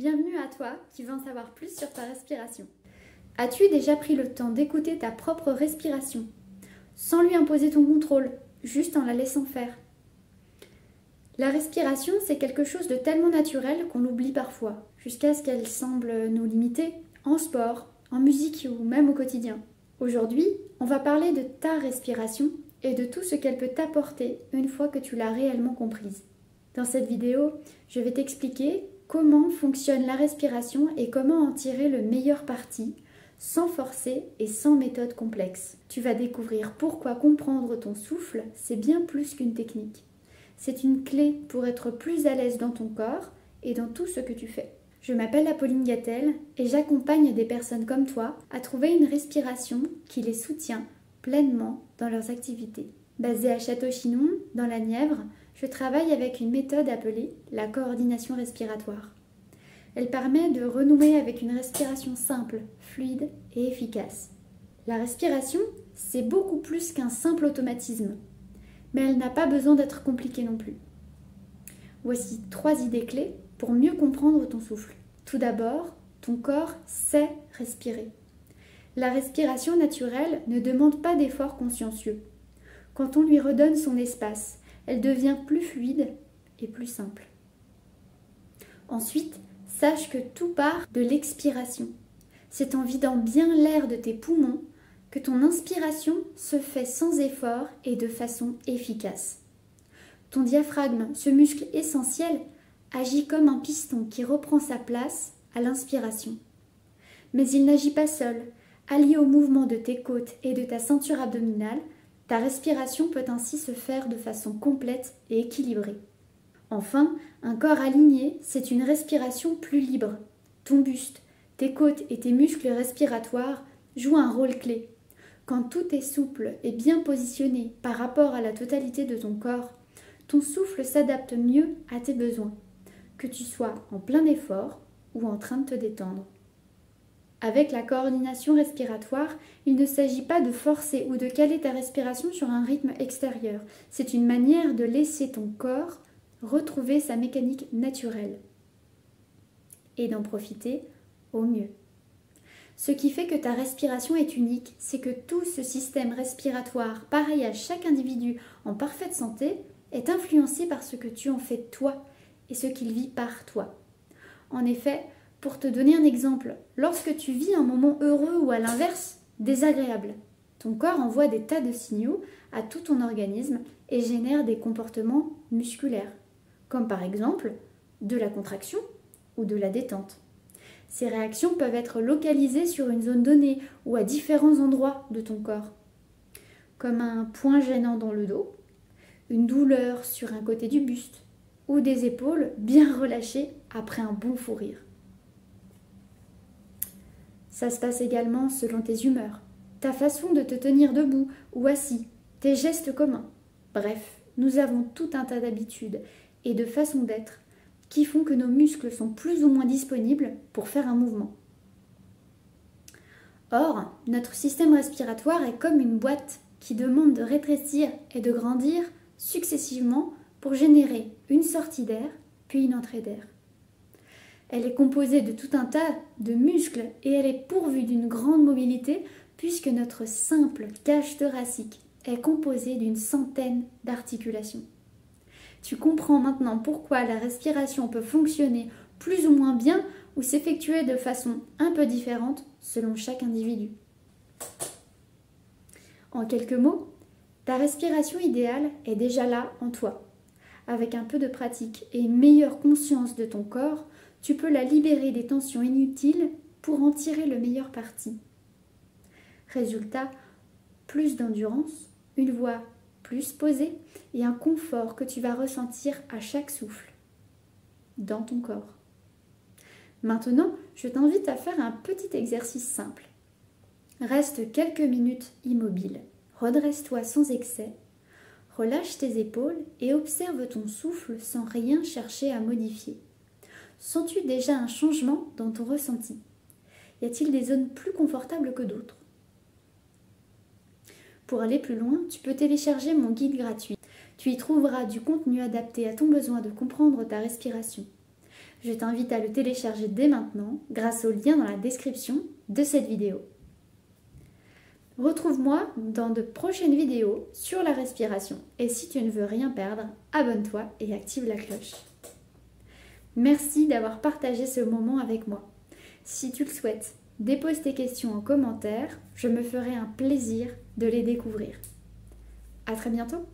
Bienvenue à toi qui veux en savoir plus sur ta respiration. As-tu déjà pris le temps d'écouter ta propre respiration, sans lui imposer ton contrôle, juste en la laissant faire? La respiration, c'est quelque chose de tellement naturel qu'on l'oublie parfois, jusqu'à ce qu'elle semble nous limiter, en sport, en musique ou même au quotidien. Aujourd'hui, on va parler de ta respiration et de tout ce qu'elle peut t'apporter une fois que tu l'as réellement comprise. Dans cette vidéo, je vais t'expliquer comment fonctionne la respiration et comment en tirer le meilleur parti, sans forcer et sans méthode complexe. Tu vas découvrir pourquoi comprendre ton souffle, c'est bien plus qu'une technique. C'est une clé pour être plus à l'aise dans ton corps et dans tout ce que tu fais. Je m'appelle Apolline Gattel et j'accompagne des personnes comme toi à trouver une respiration qui les soutient pleinement dans leurs activités. Basée à Château-Chinon, dans la Nièvre, je travaille avec une méthode appelée la coordination respiratoire. Elle permet de renouer avec une respiration simple, fluide et efficace. La respiration, c'est beaucoup plus qu'un simple automatisme, mais elle n'a pas besoin d'être compliquée non plus. Voici 3 idées clés pour mieux comprendre ton souffle. Tout d'abord, ton corps sait respirer. La respiration naturelle ne demande pas d'effort consciencieux. Quand on lui redonne son espace, elle devient plus fluide et plus simple. Ensuite, sache que tout part de l'expiration. C'est en vidant bien l'air de tes poumons que ton inspiration se fait sans effort et de façon efficace. Ton diaphragme, ce muscle essentiel, agit comme un piston qui reprend sa place à l'inspiration. Mais il n'agit pas seul. Allié au mouvement de tes côtes et de ta ceinture abdominale, ta respiration peut ainsi se faire de façon complète et équilibrée. Enfin, un corps aligné, c'est une respiration plus libre. Ton buste, tes côtes et tes muscles respiratoires jouent un rôle clé. Quand tout est souple et bien positionné par rapport à la totalité de ton corps, ton souffle s'adapte mieux à tes besoins, que tu sois en plein effort ou en train de te détendre. Avec la coordination respiratoire, il ne s'agit pas de forcer ou de caler ta respiration sur un rythme extérieur. C'est une manière de laisser ton corps retrouver sa mécanique naturelle et d'en profiter au mieux. Ce qui fait que ta respiration est unique, c'est que tout ce système respiratoire, pareil à chaque individu en parfaite santé, est influencé par ce que tu en fais toi et ce qu'il vit par toi. En effet, pour te donner un exemple, lorsque tu vis un moment heureux ou à l'inverse, désagréable, ton corps envoie des tas de signaux à tout ton organisme et génère des comportements musculaires, comme par exemple de la contraction ou de la détente. Ces réactions peuvent être localisées sur une zone donnée ou à différents endroits de ton corps, comme un point gênant dans le dos, une douleur sur un côté du buste ou des épaules bien relâchées après un bon fou rire. Ça se passe également selon tes humeurs, ta façon de te tenir debout ou assis, tes gestes communs. Bref, nous avons tout un tas d'habitudes et de façons d'être qui font que nos muscles sont plus ou moins disponibles pour faire un mouvement. Or, notre système respiratoire est comme une boîte qui demande de rétrécir et de grandir successivement pour générer une sortie d'air puis une entrée d'air. Elle est composée de tout un tas de muscles et elle est pourvue d'une grande mobilité puisque notre simple cage thoracique est composée d'une centaine d'articulations. Tu comprends maintenant pourquoi la respiration peut fonctionner plus ou moins bien ou s'effectuer de façon un peu différente selon chaque individu. En quelques mots, ta respiration idéale est déjà là en toi. Avec un peu de pratique et une meilleure conscience de ton corps, tu peux la libérer des tensions inutiles pour en tirer le meilleur parti. Résultat, plus d'endurance, une voix plus posée et un confort que tu vas ressentir à chaque souffle dans ton corps. Maintenant, je t'invite à faire un petit exercice simple. Reste quelques minutes immobile, redresse-toi sans excès, relâche tes épaules et observe ton souffle sans rien chercher à modifier. Sens-tu déjà un changement dans ton ressenti? Y a-t-il des zones plus confortables que d'autres? Pour aller plus loin, tu peux télécharger mon guide gratuit. Tu y trouveras du contenu adapté à ton besoin de comprendre ta respiration. Je t'invite à le télécharger dès maintenant grâce au lien dans la description de cette vidéo. Retrouve-moi dans de prochaines vidéos sur la respiration et si tu ne veux rien perdre, abonne-toi et active la cloche. Merci d'avoir partagé ce moment avec moi. Si tu le souhaites, dépose tes questions en commentaire, je me ferai un plaisir de les découvrir. À très bientôt!